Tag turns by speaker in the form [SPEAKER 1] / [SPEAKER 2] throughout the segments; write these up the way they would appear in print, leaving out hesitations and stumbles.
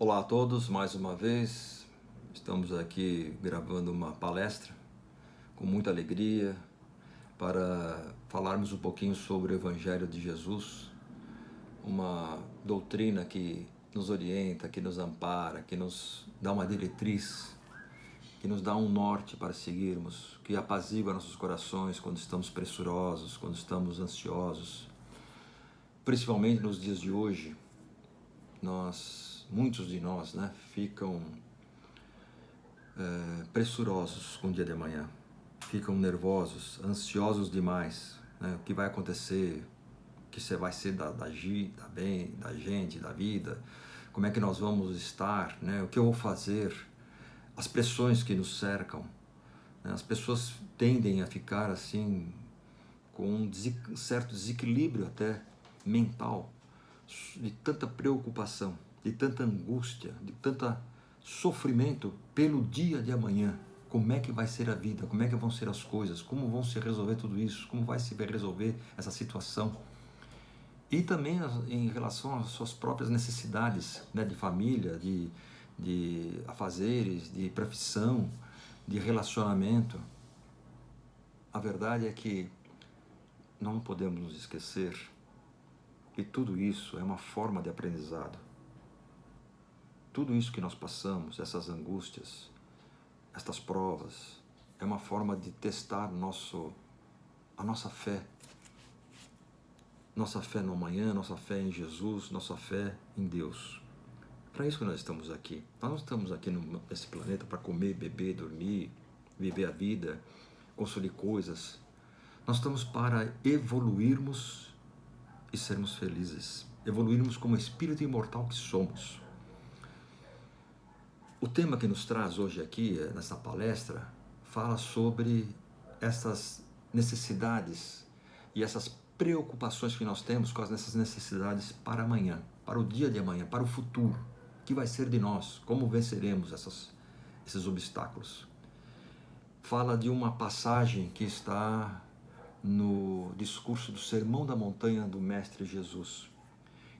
[SPEAKER 1] Olá a todos, mais uma vez. Estamos aqui gravando uma palestra com muita alegria para falarmos um pouquinho sobre o Evangelho de Jesus, uma doutrina que nos orienta, que nos ampara, que nos dá uma diretriz, que nos dá um norte para seguirmos, que apazigua nossos corações quando estamos pressurosos, quando estamos ansiosos. Principalmente nos dias de hoje, muitos de nós, ficam pressurosos com o dia de amanhã, ficam nervosos, ansiosos demais, né? O que vai acontecer, o que vai ser da gente, da vida, como é que nós vamos estar, né? O que eu vou fazer, as pressões que nos cercam, né? As pessoas tendem a ficar assim, com um certo desequilíbrio até mental, de tanta preocupação, de tanta angústia, de tanta sofrimento pelo dia de amanhã. Como é que vai ser a vida? Como é que vão ser as coisas? Como vão se resolver tudo isso? Como vai se resolver essa situação? E também em relação às suas próprias necessidades, né, de família, de afazeres, de profissão, de relacionamento. A verdade é que não podemos nos esquecer que tudo isso é uma forma de aprendizado. Tudo isso que nós passamos, essas angústias, estas provas, é uma forma de testar a nossa fé. Nossa fé no amanhã, nossa fé em Jesus, nossa fé em Deus. Para isso que nós estamos aqui. Nós não estamos aqui nesse planeta para comer, beber, dormir, viver a vida, construir coisas. Nós estamos para evoluirmos e sermos felizes. Evoluirmos como espírito imortal que somos. O tema que nos traz hoje aqui, nessa palestra, fala sobre essas necessidades e essas preocupações que nós temos com essas necessidades para amanhã, para o dia de amanhã, para o futuro. O que vai ser de nós? Como venceremos esses obstáculos? Fala de uma passagem que está no discurso do Sermão da Montanha do Mestre Jesus,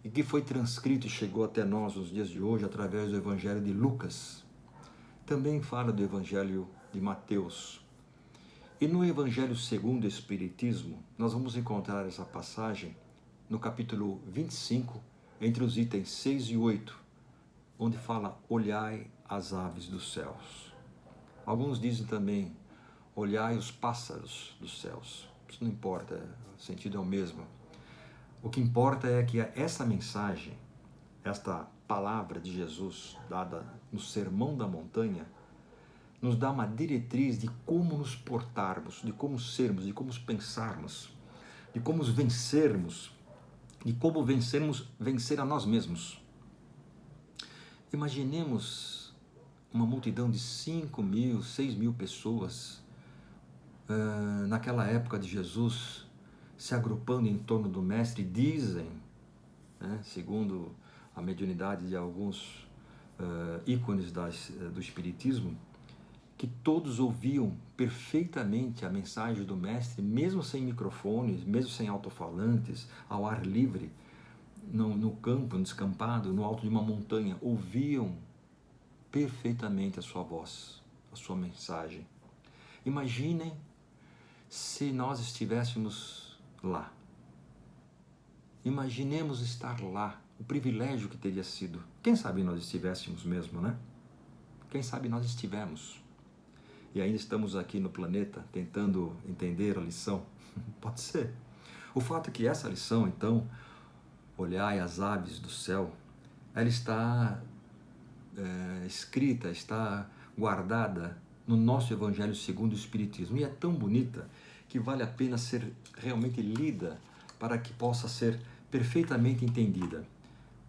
[SPEAKER 1] e que foi transcrito e chegou até nós nos dias de hoje através do Evangelho de Lucas. Também fala do Evangelho de Mateus. E no Evangelho segundo o Espiritismo, nós vamos encontrar essa passagem no capítulo 25, entre os itens 6 e 8, onde fala: olhai as aves dos céus. Alguns dizem também: olhai os pássaros dos céus. Isso não importa, o sentido é o mesmo. O que importa é que essa mensagem, esta palavra de Jesus dada no Sermão da Montanha, nos dá uma diretriz de como nos portarmos, de como sermos, de como pensarmos, de como vencermos, de como vencer a nós mesmos. Imaginemos uma multidão de 5.000, 6.000 pessoas naquela época de Jesus, se agrupando em torno do Mestre. Dizem, segundo a mediunidade de alguns ícones do Espiritismo, que todos ouviam perfeitamente a mensagem do Mestre, mesmo sem microfones, mesmo sem alto-falantes, ao ar livre, no campo, no descampado, no alto de uma montanha, ouviam perfeitamente a sua voz, a sua mensagem. Imaginem se nós estivéssemos lá. Imaginemos estar lá, o privilégio que teria sido. Quem sabe nós estivéssemos mesmo, né? Quem sabe nós estivemos. E ainda estamos aqui no planeta tentando entender a lição. Pode ser. O fato é que essa lição, então, olhai as aves do céu, ela está escrita, está guardada no nosso Evangelho segundo o Espiritismo. E é tão bonita que vale a pena ser realmente lida para que possa ser perfeitamente entendida,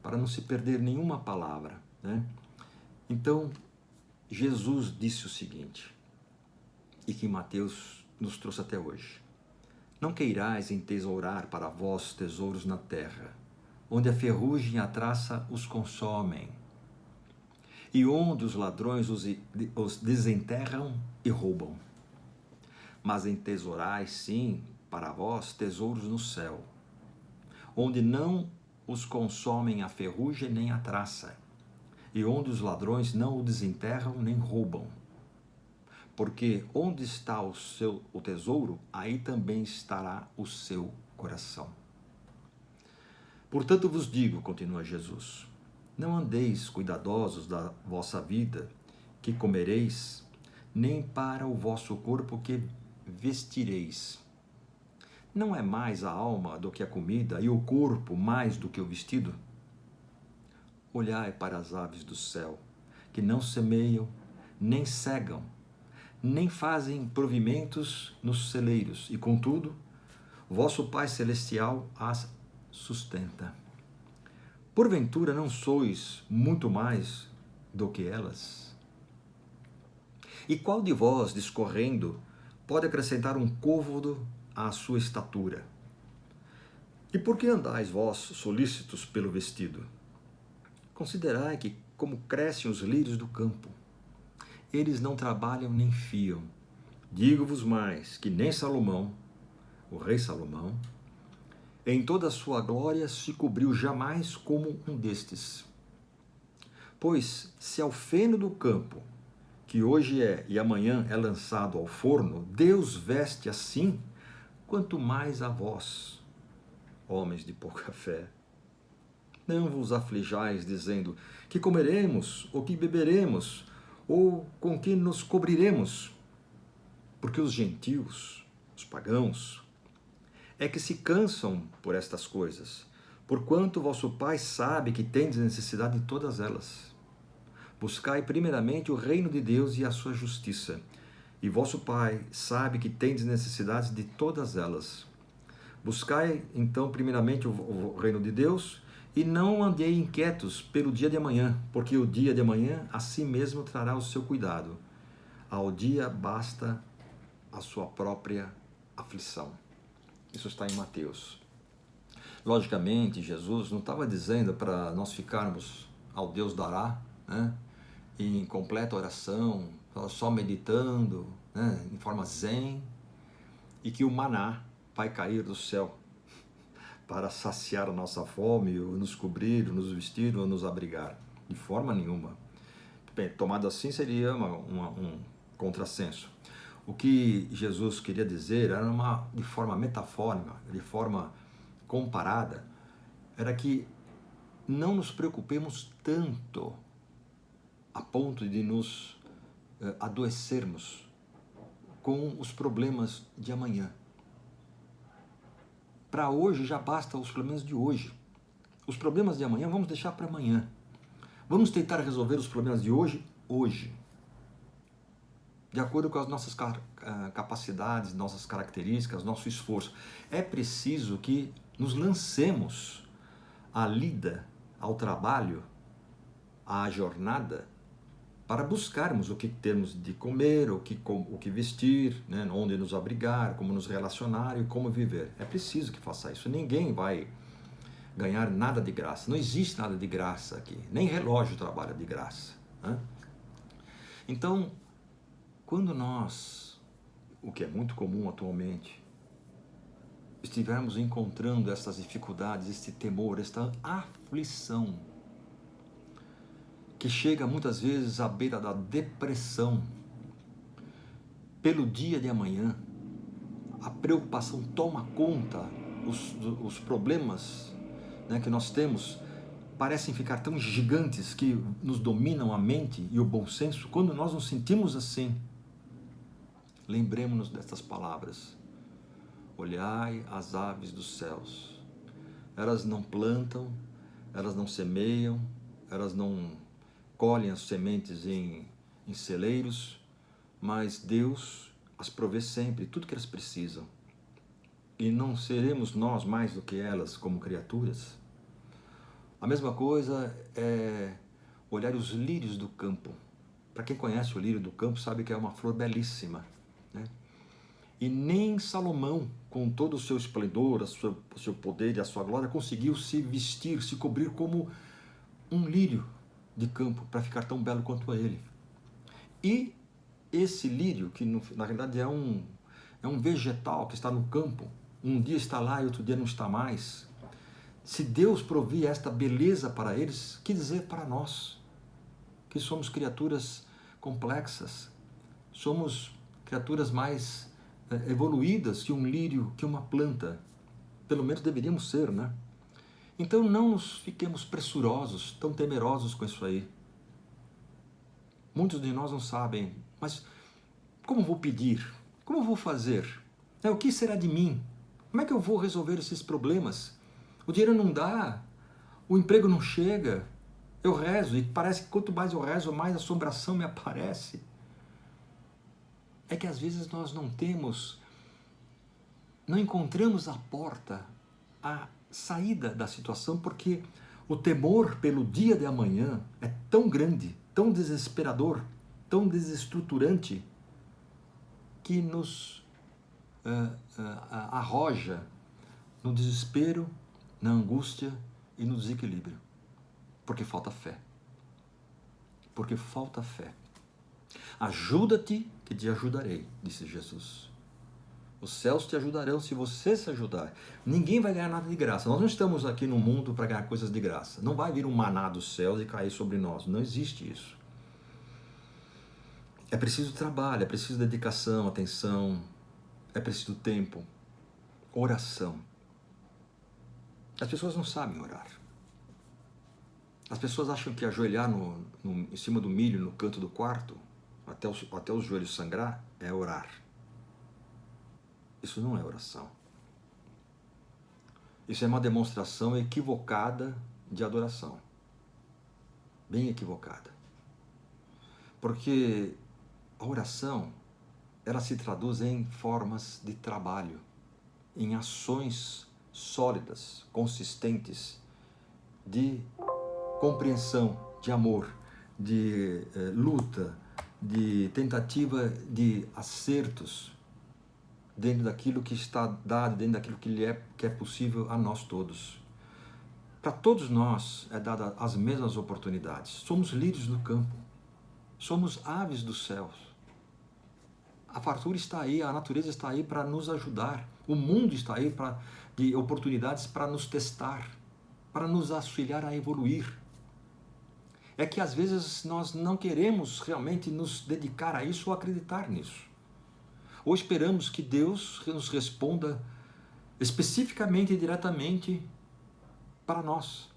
[SPEAKER 1] para não se perder nenhuma palavra, né? Então, Jesus disse o seguinte, e que Mateus nos trouxe até hoje: não queirais entesourar para vós tesouros na terra, onde a ferrugem e a traça os consomem, e onde os ladrões os desenterram e roubam. Mas entesourais, sim, para vós tesouros no céu, onde não os consomem a ferrugem nem a traça, e onde os ladrões não o desenterram nem roubam. Porque onde está o tesouro, aí também estará o seu coração. Portanto vos digo, continua Jesus, não andeis cuidadosos da vossa vida, que comereis, nem para o vosso corpo que vestireis. Não é mais a alma do que a comida, e o corpo mais do que o vestido? Olhai para as aves do céu, que não semeiam, nem cegam, nem fazem provimentos nos celeiros, e contudo, vosso Pai Celestial as sustenta. Porventura não sois muito mais do que elas? E qual de vós, discorrendo, pode acrescentar um côvado à sua estatura? E por que andais vós solícitos pelo vestido? Considerai que como crescem os lírios do campo. Eles não trabalham nem fiam. Digo-vos mais, que nem Salomão, o rei Salomão, em toda a sua glória se cobriu jamais como um destes. Pois se ao feno do campo, que hoje é e amanhã é lançado ao forno, Deus veste assim, quanto mais a vós, homens de pouca fé. Não vos aflijais, dizendo, que comeremos, ou que beberemos, ou com que nos cobriremos? Porque os gentios, os pagãos, é que se cansam por estas coisas, porquanto vosso Pai sabe que tendes necessidade de todas elas. Buscai primeiramente o reino de Deus e a sua justiça, e vosso Pai sabe que tendes necessidade de todas elas. Buscai, então, primeiramente o reino de Deus, e não andei inquietos pelo dia de amanhã, porque o dia de amanhã a si mesmo trará o seu cuidado. Ao dia basta a sua própria aflição. Isso está em Mateus. Logicamente, Jesus não estava dizendo para nós ficarmos ao Deus dará, né, em completa oração, só meditando, né, em forma zen, e que o maná vai cair do céu para saciar a nossa fome, ou nos cobrir, ou nos vestir, ou nos abrigar. De forma nenhuma. Bem, tomado assim seria um contrassenso. O que Jesus queria dizer era de forma metafórica, de forma comparada, era que não nos preocupemos tanto a ponto de nos adoecermos com os problemas de amanhã. Para hoje já basta os problemas de hoje. Os problemas de amanhã vamos deixar para amanhã. Vamos tentar resolver os problemas de hoje, hoje. De acordo com as nossas capacidades, nossas características, nosso esforço. É preciso que nos lancemos à lida, ao trabalho, à jornada, para buscarmos o que temos de comer, o que vestir, né, onde nos abrigar, como nos relacionar e como viver. É preciso que faça isso. Ninguém vai ganhar nada de graça. Não existe nada de graça aqui. Nem relógio trabalha de graça, né? Então, quando nós, o que é muito comum atualmente, estivermos encontrando essas dificuldades, este temor, esta aflição, que chega muitas vezes à beira da depressão, pelo dia de amanhã, a preocupação toma conta, os problemas, né, que nós temos parecem ficar tão gigantes que nos dominam a mente e o bom senso. Quando nós nos sentimos assim, lembremos-nos destas palavras: olhai as aves dos céus, elas não plantam, elas não semeiam, elas não colhem as sementes em celeiros, mas Deus as provê sempre, tudo que elas precisam. E não seremos nós mais do que elas como criaturas? A mesma coisa é olhar os lírios do campo. Para quem conhece o lírio do campo sabe que é uma flor belíssima, né? E nem Salomão, com todo o seu esplendor, o seu poder e a sua glória, conseguiu se vestir, se cobrir como um lírio de campo, para ficar tão belo quanto ele. E esse lírio, que na realidade é um vegetal que está no campo, um dia está lá e outro dia não está mais. Se Deus provia esta beleza para eles, que dizer para nós? que somos criaturas complexas, somos criaturas mais evoluídas que um lírio, que uma planta. Pelo menos deveríamos ser, né? Então não nos fiquemos pressurosos, tão temerosos com isso aí. Muitos de nós não sabem, mas como vou pedir? Como vou fazer? O que será de mim? Como é que eu vou resolver esses problemas? O dinheiro não dá, o emprego não chega, eu rezo e parece que quanto mais eu rezo, mais assombração me aparece. É que às vezes nós não encontramos a porta, a saída da situação, porque o temor pelo dia de amanhã é tão grande, tão desesperador, tão desestruturante, que nos arroja no desespero, na angústia e no desequilíbrio. Porque falta fé. Porque falta fé. Ajuda-te, que te ajudarei, disse Jesus. Os céus te ajudarão se você se ajudar. Ninguém vai ganhar nada de graça. Nós não estamos aqui no mundo para ganhar coisas de graça. Não vai vir um maná dos céus e cair sobre nós. Não existe isso. É preciso trabalho, é preciso dedicação, atenção, é preciso tempo, oração. As pessoas não sabem orar. As pessoas acham que ajoelhar em cima do milho, no canto do quarto, até os joelhos sangrar, é orar. Isso não é oração. Isso é uma demonstração equivocada de adoração. Bem equivocada. Porque a oração, ela se traduz em formas de trabalho, em ações sólidas, consistentes, de compreensão, de amor, de luta, de tentativa de acertos dentro daquilo que está dado, dentro daquilo que é possível a nós todos. Para todos nós é dada as mesmas oportunidades. Somos lírios do campo, somos aves dos céus. A fartura está aí, a natureza está aí para nos ajudar. O mundo está aí de oportunidades para nos testar, para nos auxiliar a evoluir. É que às vezes nós não queremos realmente nos dedicar a isso ou acreditar nisso. Ou esperamos que Deus nos responda especificamente e diretamente para nós,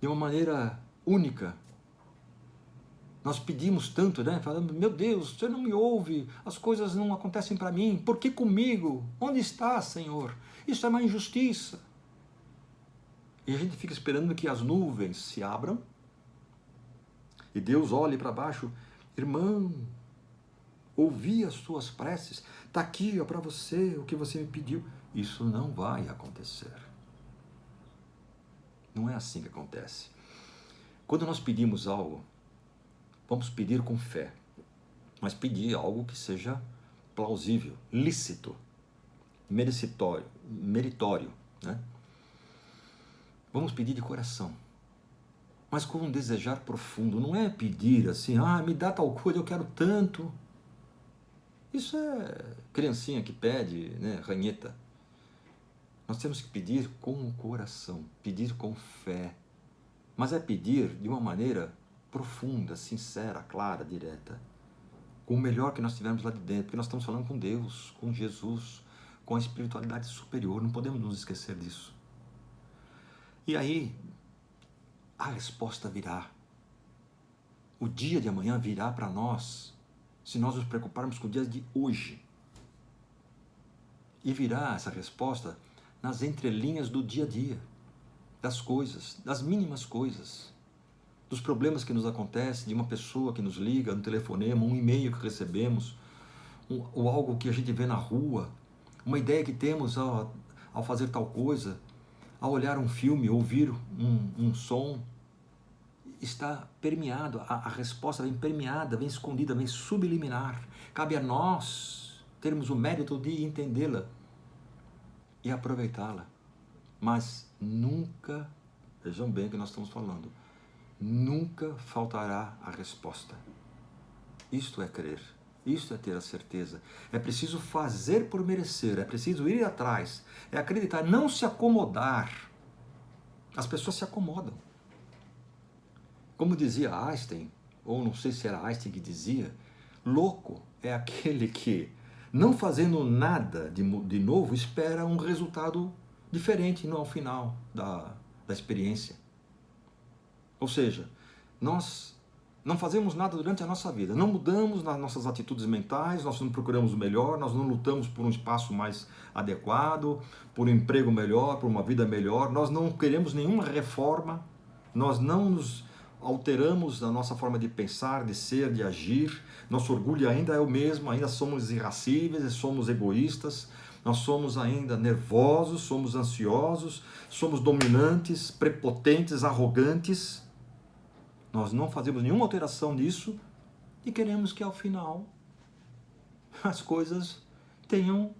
[SPEAKER 1] de uma maneira única. Nós pedimos tanto, né? Falando, meu Deus, você não me ouve, as coisas não acontecem para mim, por que comigo? Onde está, Senhor? Isso é uma injustiça. E a gente fica esperando que as nuvens se abram e Deus olhe para baixo, irmão, ouvi as suas preces, está aqui para você o que você me pediu. Isso não vai acontecer. Não é assim que acontece. Quando nós pedimos algo, vamos pedir com fé, mas pedir algo que seja plausível, lícito, meritório, né? Vamos pedir de coração, mas com um desejar profundo. Não é pedir assim, me dá tal coisa, eu quero tanto. Isso é criancinha que pede, né, ranheta. Nós temos que pedir com o coração, pedir com fé, mas é pedir de uma maneira profunda, sincera, clara, direta, com o melhor que nós tivermos lá de dentro, porque nós estamos falando com Deus, com Jesus, com a espiritualidade superior, não podemos nos esquecer disso. E aí, a resposta virá. O dia de amanhã virá para nós, se nós nos preocuparmos com o dia de hoje. E virá essa resposta nas entrelinhas do dia a dia, das coisas, das mínimas coisas, dos problemas que nos acontecem, de uma pessoa que nos liga, um telefonema, um e-mail que recebemos, ou algo que a gente vê na rua, uma ideia que temos ao fazer tal coisa, ao olhar um filme, ouvir um som. Está permeado, a resposta vem permeada, vem escondida, vem subliminar. Cabe a nós termos o mérito de entendê-la e aproveitá-la. Mas nunca, vejam bem o que nós estamos falando, nunca faltará a resposta. Isto é crer, isto é ter a certeza. É preciso fazer por merecer, é preciso ir atrás, é acreditar, não se acomodar. As pessoas se acomodam. Como dizia Einstein, ou não sei se era Einstein que dizia, louco é aquele que, não fazendo nada de novo, espera um resultado diferente no final da experiência. Ou seja, nós não fazemos nada durante a nossa vida, não mudamos nas nossas atitudes mentais, nós não procuramos o melhor, nós não lutamos por um espaço mais adequado, por um emprego melhor, por uma vida melhor, nós não queremos nenhuma reforma, nós não nos alteramos na nossa forma de pensar, de ser, de agir, nosso orgulho ainda é o mesmo, ainda somos irascíveis, somos egoístas, nós somos ainda nervosos, somos ansiosos, somos dominantes, prepotentes, arrogantes. Nós não fazemos nenhuma alteração nisso e queremos que ao final as coisas tenham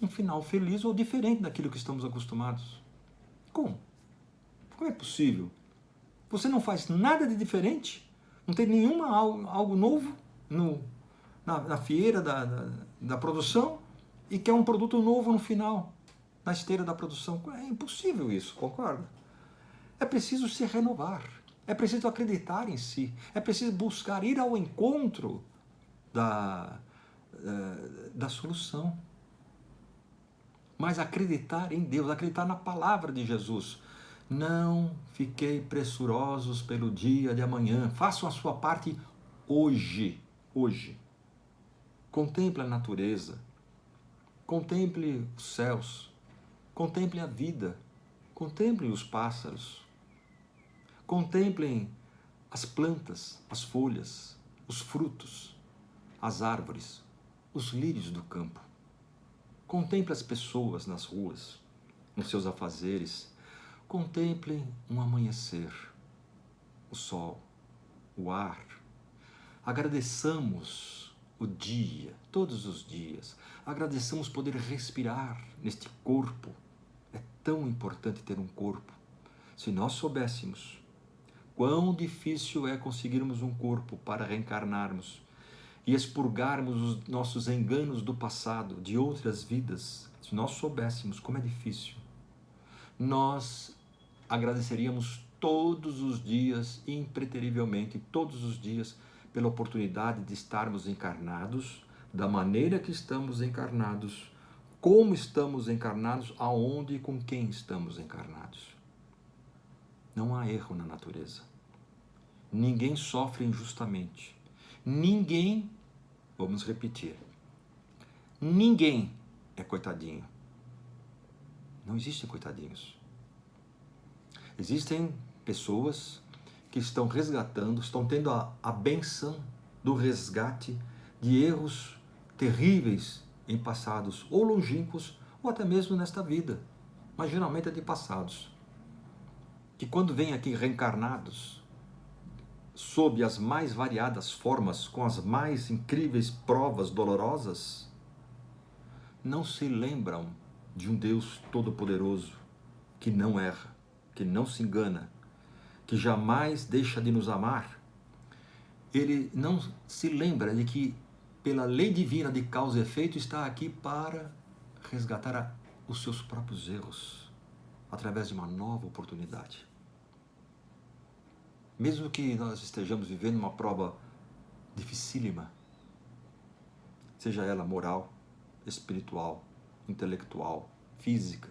[SPEAKER 1] um final feliz ou diferente daquilo que estamos acostumados. Como? Como é possível? Você não faz nada de diferente? Não tem algo novo na fieira da produção e quer um produto novo no final, na esteira da produção? É impossível isso, concorda? É preciso se renovar. É preciso acreditar em si, é preciso buscar ir ao encontro da solução. Mas acreditar em Deus, acreditar na palavra de Jesus. Não fiquei pressurosos pelo dia de amanhã, façam a sua parte hoje. Hoje. Contemple a natureza, contemple os céus, contemple a vida, contemple os pássaros. Contemplem as plantas, as folhas, os frutos, as árvores, os lírios do campo. Contemple as pessoas nas ruas, nos seus afazeres. Contemplem um amanhecer, o sol, o ar. Agradeçamos o dia, todos os dias. Agradeçamos poder respirar neste corpo. É tão importante ter um corpo. Se nós soubéssemos quão difícil é conseguirmos um corpo para reencarnarmos e expurgarmos os nossos enganos do passado, de outras vidas. Se nós soubéssemos como é difícil, nós agradeceríamos todos os dias, impreterivelmente, todos os dias, pela oportunidade de estarmos encarnados, da maneira que estamos encarnados, como estamos encarnados, aonde e com quem estamos encarnados. Não há erro na natureza. Ninguém sofre injustamente. Ninguém, vamos repetir, ninguém é coitadinho. Não existem coitadinhos. Existem pessoas que estão resgatando, estão tendo a bênção do resgate de erros terríveis em passados, ou longínquos, ou até mesmo nesta vida, mas geralmente é de passados. Que quando vêm aqui reencarnados, sob as mais variadas formas, com as mais incríveis provas dolorosas, não se lembram de um Deus todo-poderoso, que não erra, que não se engana, que jamais deixa de nos amar. Ele não se lembra de que, pela lei divina de causa e efeito, está aqui para resgatar os seus próprios erros, através de uma nova oportunidade. Mesmo que nós estejamos vivendo uma prova dificílima, seja ela moral, espiritual, intelectual, física,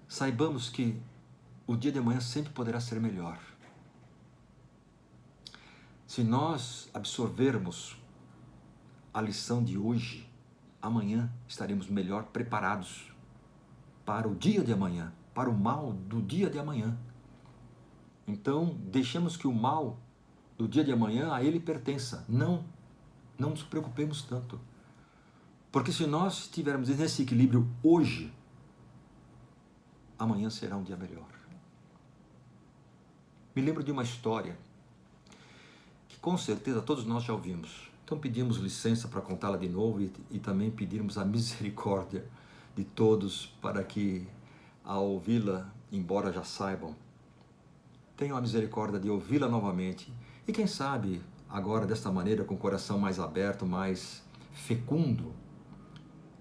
[SPEAKER 1] saibamos que o dia de amanhã sempre poderá ser melhor. Se nós absorvermos a lição de hoje, amanhã estaremos melhor preparados para o dia de amanhã, para o mal do dia de amanhã. Então, deixemos que o mal do dia de amanhã a ele pertença. Não nos preocupemos tanto. Porque se nós estivermos nesse equilíbrio hoje, amanhã será um dia melhor. Me lembro de uma história que com certeza todos nós já ouvimos. Então pedimos licença para contá-la de novo e também pedirmos a misericórdia de todos para que, ao ouvi-la, embora já saibam, tenham a misericórdia de ouvi-la novamente e quem sabe agora desta maneira, com o coração mais aberto, mais fecundo,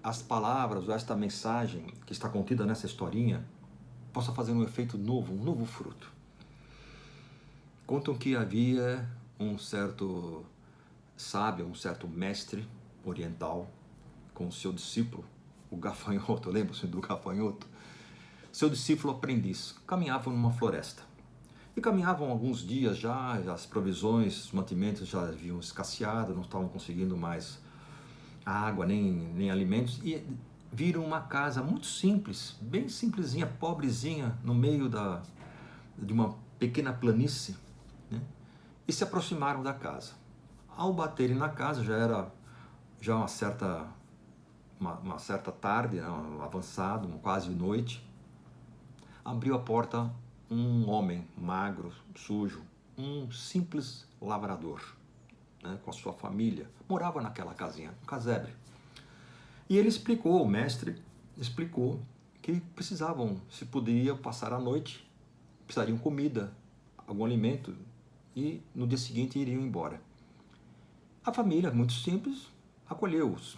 [SPEAKER 1] as palavras ou esta mensagem que está contida nessa historinha possa fazer um efeito novo, um novo fruto. Contam que havia um certo sábio, um certo mestre oriental com o seu discípulo, o gafanhoto, lembra-se do gafanhoto? Seu discípulo aprendiz, caminhavam numa floresta. E caminhavam alguns dias já, as provisões, os mantimentos já haviam escasseado, não estavam conseguindo mais água nem alimentos, e viram uma casa muito simples, bem simplesinha, pobrezinha, no meio de uma pequena planície, né? E se aproximaram da casa. Ao baterem na casa, já era uma certa tarde, né, avançado, quase noite. Abriu a porta um homem magro, sujo, um simples lavrador, né, com a sua família, morava naquela casinha, um casebre. E ele explicou, o mestre explicou que precisavam, se poderiam passar a noite, precisariam comida, algum alimento, e no dia seguinte iriam embora. A família, muito simples, acolheu-os.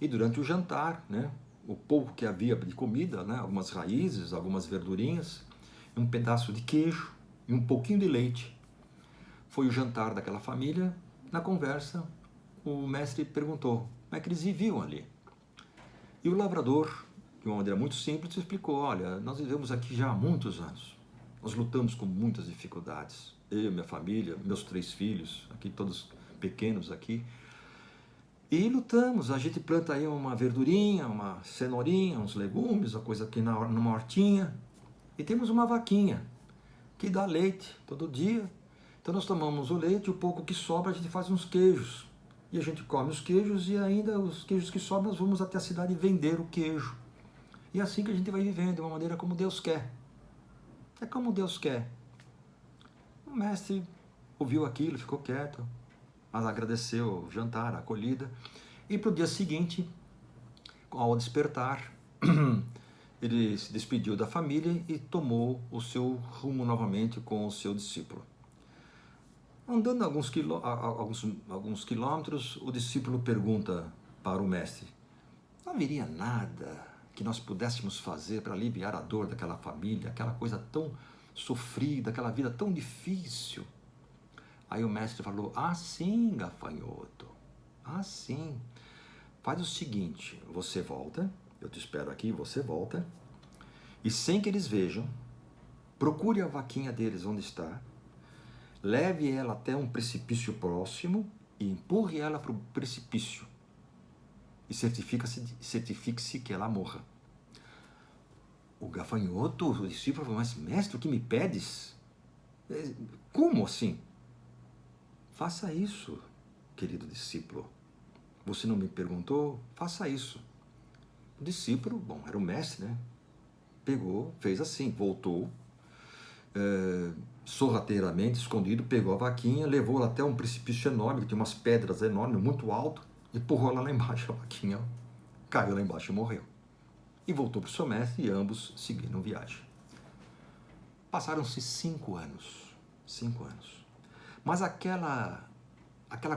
[SPEAKER 1] E durante o jantar, né, o pouco que havia de comida, né, algumas raízes, algumas verdurinhas, um pedaço de queijo e um pouquinho de leite. Foi o jantar daquela família. Na conversa, o mestre perguntou como é que eles viviam ali. E o lavrador, de uma maneira muito simples, explicou: olha, nós vivemos aqui já há muitos anos. Nós lutamos com muitas dificuldades. Eu, minha família, meus 3 filhos, aqui todos pequenos aqui. E lutamos, a gente planta aí uma verdurinha, uma cenourinha, uns legumes, uma coisa aqui numa hortinha. E temos uma vaquinha que dá leite todo dia. Então nós tomamos o leite, o pouco que sobra a gente faz uns queijos. E a gente come os queijos e ainda os queijos que sobram nós vamos até a cidade vender o queijo. E é assim que a gente vai vivendo, de uma maneira como Deus quer. É como Deus quer. O mestre ouviu aquilo, ficou quieto, mas agradeceu o jantar, a acolhida. E para o dia seguinte, ao despertar, ele se despediu da família e tomou o seu rumo novamente com o seu discípulo. Andando alguns quilômetros, o discípulo pergunta para o mestre: não haveria nada que nós pudéssemos fazer para aliviar a dor daquela família, aquela coisa tão sofrida, aquela vida tão difícil? Aí o mestre falou: ah, sim, gafanhoto, ah, sim. Faz o seguinte, você volta, eu te espero aqui, você volta, e sem que eles vejam, procure a vaquinha deles onde está, leve ela até um precipício próximo e empurre ela para o precipício. E certifique-se que ela morra. O gafanhoto, o discípulo, falou: mas mestre, o que me pedes? Como assim? Faça isso, querido discípulo. Você não me perguntou? Faça isso. O discípulo, bom, era o mestre, né? Pegou, fez assim, voltou, sorrateiramente, escondido, pegou a vaquinha, levou ela até um precipício enorme, que tinha umas pedras enormes, muito alto, e empurrou ela lá embaixo. A vaquinha caiu lá embaixo e morreu. E voltou para o seu mestre e ambos seguiram viagem. Passaram-se 5 anos. 5 anos. Mas aquela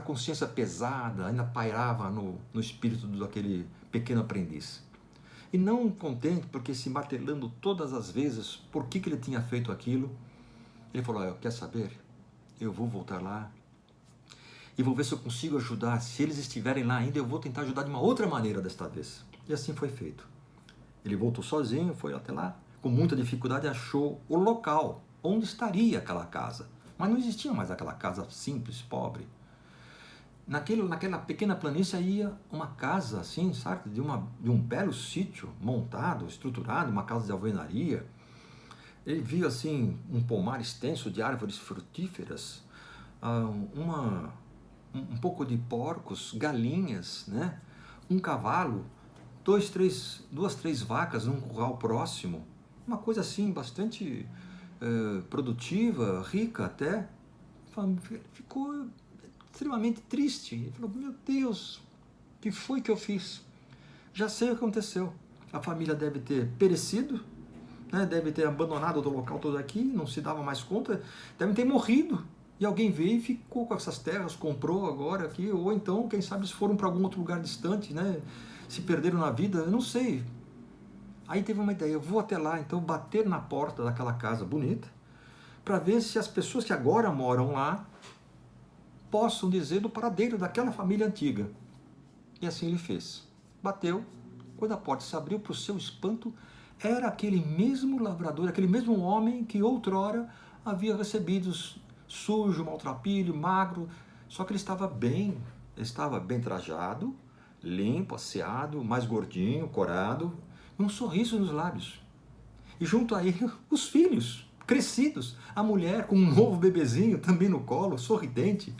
[SPEAKER 1] consciência pesada ainda pairava no espírito daquele pequeno aprendiz. E não contente, porque se martelando todas as vezes por que ele tinha feito aquilo, ele falou: quer saber? Eu vou voltar lá e vou ver se eu consigo ajudar. Se eles estiverem lá ainda, eu vou tentar ajudar de uma outra maneira desta vez. E assim foi feito. Ele voltou sozinho, foi até lá, com muita dificuldade achou o local onde estaria aquela casa. Mas não existia mais aquela casa simples, pobre. Naquela pequena planície ia uma casa assim, sabe, de um belo sítio montado, estruturado, uma casa de alvenaria. Ele viu assim um pomar extenso de árvores frutíferas, um pouco de porcos, galinhas, né? Um cavalo, duas, três vacas num curral próximo, uma coisa assim bastante produtiva, rica até. Ficou extremamente triste. Ele falou: meu Deus, o que foi que eu fiz? Já sei o que aconteceu. A família deve ter perecido, né? Deve ter abandonado o local todo aqui, não se dava mais conta, devem ter morrido. E alguém veio e ficou com essas terras, comprou agora aqui, ou então, quem sabe, eles foram para algum outro lugar distante, né? Se perderam na vida, eu não sei. Aí teve uma ideia: eu vou até lá, então, bater na porta daquela casa bonita, para ver se as pessoas que agora moram lá possam dizer do paradeiro daquela família antiga. E assim ele fez. Bateu, quando a porta se abriu, para o seu espanto, era aquele mesmo lavrador, aquele mesmo homem que outrora havia recebido sujo, maltrapilho, magro, só que ele estava bem trajado, limpo, asseado, mais gordinho, corado, um sorriso nos lábios. E junto a ele, os filhos, crescidos, a mulher com um novo bebezinho também no colo, sorridente.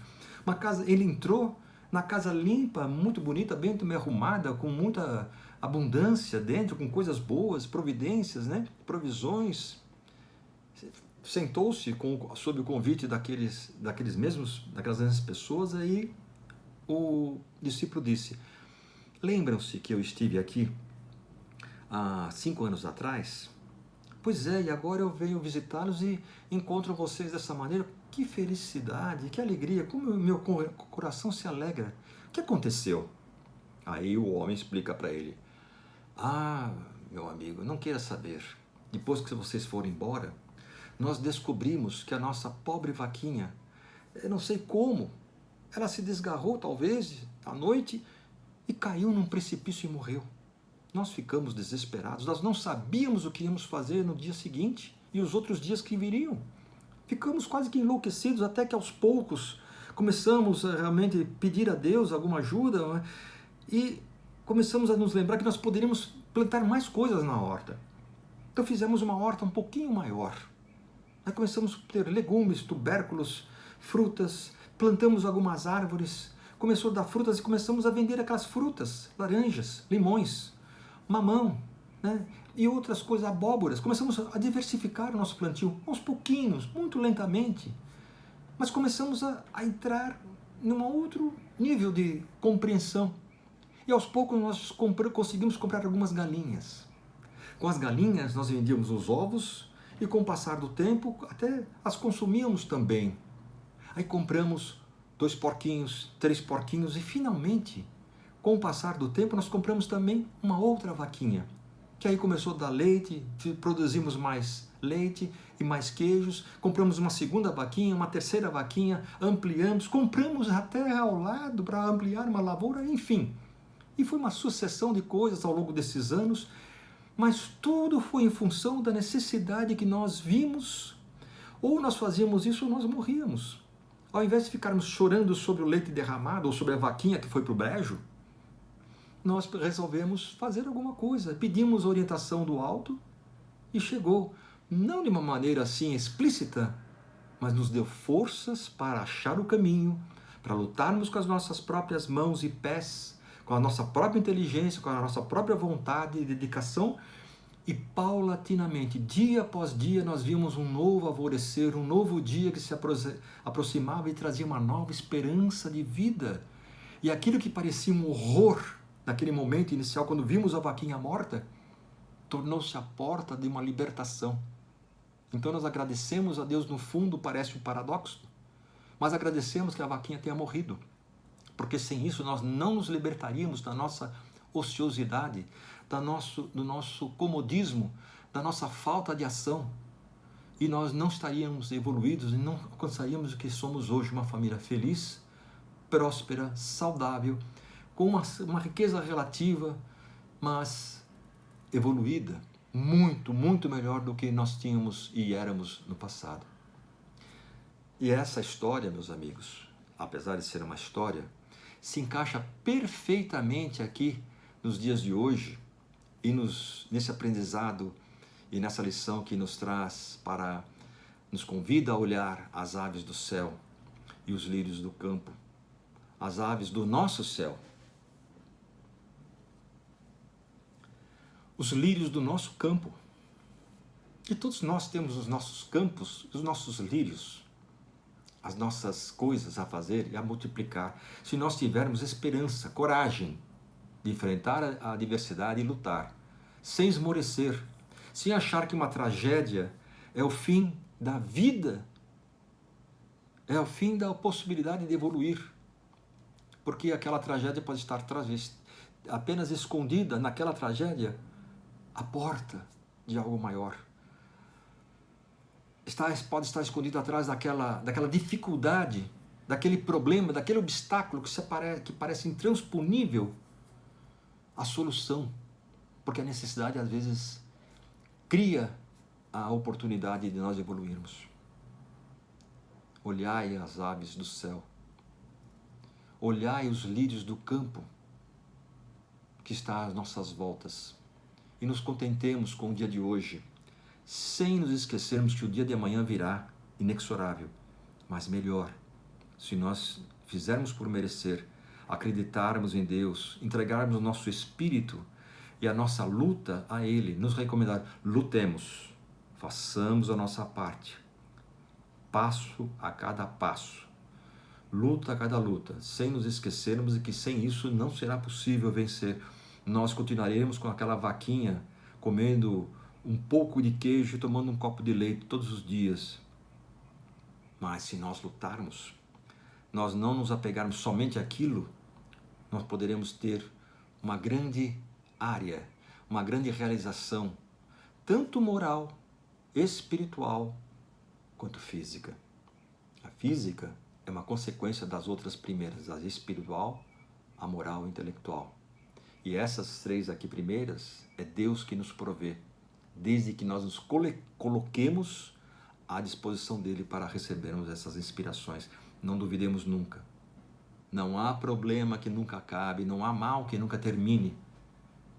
[SPEAKER 1] Ele entrou na casa limpa, muito bonita, bem arrumada, com muita abundância dentro, com coisas boas, providências, né? Provisões. Sentou-se sob o convite daquelas mesmas pessoas, aí o discípulo disse: lembram-se que eu estive aqui há 5 anos atrás? Pois é, e agora eu venho visitá-los e encontro vocês dessa maneira. Que felicidade, que alegria, como o meu coração se alegra. O que aconteceu? Aí o homem explica para ele: ah, meu amigo, não queira saber. Depois que vocês foram embora, nós descobrimos que a nossa pobre vaquinha, eu não sei como, ela se desgarrou talvez à noite e caiu num precipício e morreu. Nós ficamos desesperados, nós não sabíamos o que íamos fazer no dia seguinte e os outros dias que viriam. Ficamos quase que enlouquecidos, até que aos poucos começamos a realmente pedir a Deus alguma ajuda, né? E começamos a nos lembrar que nós poderíamos plantar mais coisas na horta. Então fizemos uma horta um pouquinho maior. Aí começamos a ter legumes, tubérculos, frutas, plantamos algumas árvores, começou a dar frutas e começamos a vender aquelas frutas, laranjas, limões, mamão, né? E outras coisas, abóboras. Começamos a diversificar o nosso plantio, aos pouquinhos, muito lentamente. Mas começamos a entrar num outro nível de compreensão. E aos poucos nós conseguimos comprar algumas galinhas. Com as galinhas nós vendíamos os ovos e com o passar do tempo até as consumíamos também. Aí compramos 2 porquinhos, 3 porquinhos e finalmente, com o passar do tempo, nós compramos também uma outra vaquinha, que aí começou a dar leite, produzimos mais leite e mais queijos, compramos uma segunda vaquinha, uma terceira vaquinha, ampliamos, compramos até ao lado para ampliar uma lavoura, enfim. E foi uma sucessão de coisas ao longo desses anos, mas tudo foi em função da necessidade que nós vimos, ou nós fazíamos isso ou nós morríamos. Ao invés de ficarmos chorando sobre o leite derramado ou sobre a vaquinha que foi para o brejo, nós resolvemos fazer alguma coisa, pedimos orientação do alto e chegou, não de uma maneira assim explícita, mas nos deu forças para achar o caminho, para lutarmos com as nossas próprias mãos e pés, com a nossa própria inteligência, com a nossa própria vontade e dedicação, e paulatinamente, dia após dia, nós vimos um novo alvorecer, um novo dia que se aproximava e trazia uma nova esperança de vida. E aquilo que parecia um horror naquele momento inicial, quando vimos a vaquinha morta, tornou-se a porta de uma libertação. Então nós agradecemos a Deus, no fundo parece um paradoxo, mas agradecemos que a vaquinha tenha morrido, porque sem isso nós não nos libertaríamos da nossa ociosidade, do nosso comodismo, da nossa falta de ação, e nós não estaríamos evoluídos e não alcançaríamos o que somos hoje, uma família feliz, próspera, saudável, com uma riqueza relativa, mas evoluída, muito, muito melhor do que nós tínhamos e éramos no passado. E essa história, meus amigos, apesar de ser uma história, se encaixa perfeitamente aqui nos dias de hoje e nesse aprendizado e nessa lição que nos convida a olhar as aves do céu e os lírios do campo, as aves do nosso céu, os lírios do nosso campo. E todos nós temos os nossos campos, os nossos lírios, as nossas coisas a fazer e a multiplicar. Se nós tivermos esperança, coragem de enfrentar a adversidade e lutar, sem esmorecer, sem achar que uma tragédia é o fim da vida, é o fim da possibilidade de evoluir, porque aquela tragédia pode estar apenas escondida naquela tragédia, a porta de algo maior. pode estar escondido atrás daquela dificuldade, daquele problema, daquele obstáculo que parece intransponível, a solução. Porque a necessidade, às vezes, cria a oportunidade de nós evoluirmos. Olhai as aves do céu, olhai os lírios do campo que está às nossas voltas, e nos contentemos com o dia de hoje, sem nos esquecermos que o dia de amanhã virá inexorável, mas melhor, se nós fizermos por merecer, acreditarmos em Deus, entregarmos o nosso espírito e a nossa luta a Ele, nos recomendar, lutemos, façamos a nossa parte, passo a cada passo, luta a cada luta, sem nos esquecermos de que sem isso não será possível vencer. Nós continuaremos com aquela vaquinha, comendo um pouco de queijo e tomando um copo de leite todos os dias. Mas se nós lutarmos, nós não nos apegarmos somente àquilo, nós poderemos ter uma grande área, uma grande realização, tanto moral, espiritual, quanto física. A física é uma consequência das outras primeiras, a espiritual, a moral e a intelectual. E essas três aqui primeiras é Deus que nos provê, desde que nós nos coloquemos à disposição dele para recebermos essas inspirações. Não duvidemos nunca. Não há problema que nunca acabe, não há mal que nunca termine,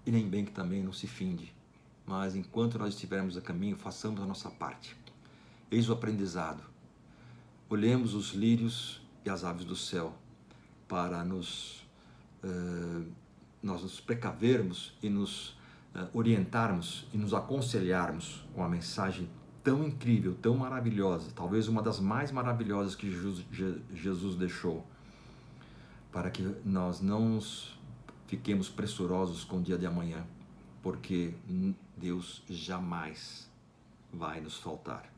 [SPEAKER 1] e nem bem que também não se finde. Mas enquanto nós estivermos a caminho, façamos a nossa parte. Eis o aprendizado. Olhemos os lírios e as aves do céu para nós nos precavermos e nos orientarmos e nos aconselharmos com a mensagem tão incrível, tão maravilhosa, talvez uma das mais maravilhosas que Jesus deixou, para que nós não fiquemos pressurosos com o dia de amanhã, porque Deus jamais vai nos faltar.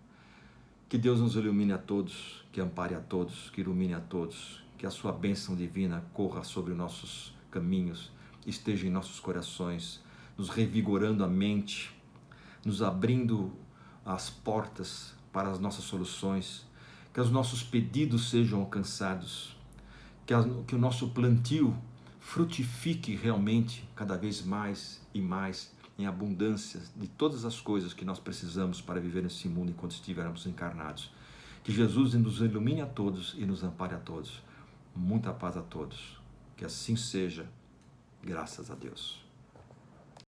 [SPEAKER 1] Que Deus nos ilumine a todos, que ampare a todos, que ilumine a todos, que a sua bênção divina corra sobre nossos caminhos, esteja em nossos corações, nos revigorando a mente, nos abrindo as portas para as nossas soluções, que os nossos pedidos sejam alcançados, que o nosso plantio frutifique realmente cada vez mais e mais em abundância de todas as coisas que nós precisamos para viver nesse mundo enquanto estivermos encarnados. Que Jesus nos ilumine a todos e nos ampare a todos. Muita paz a todos. Que assim seja, graças a Deus.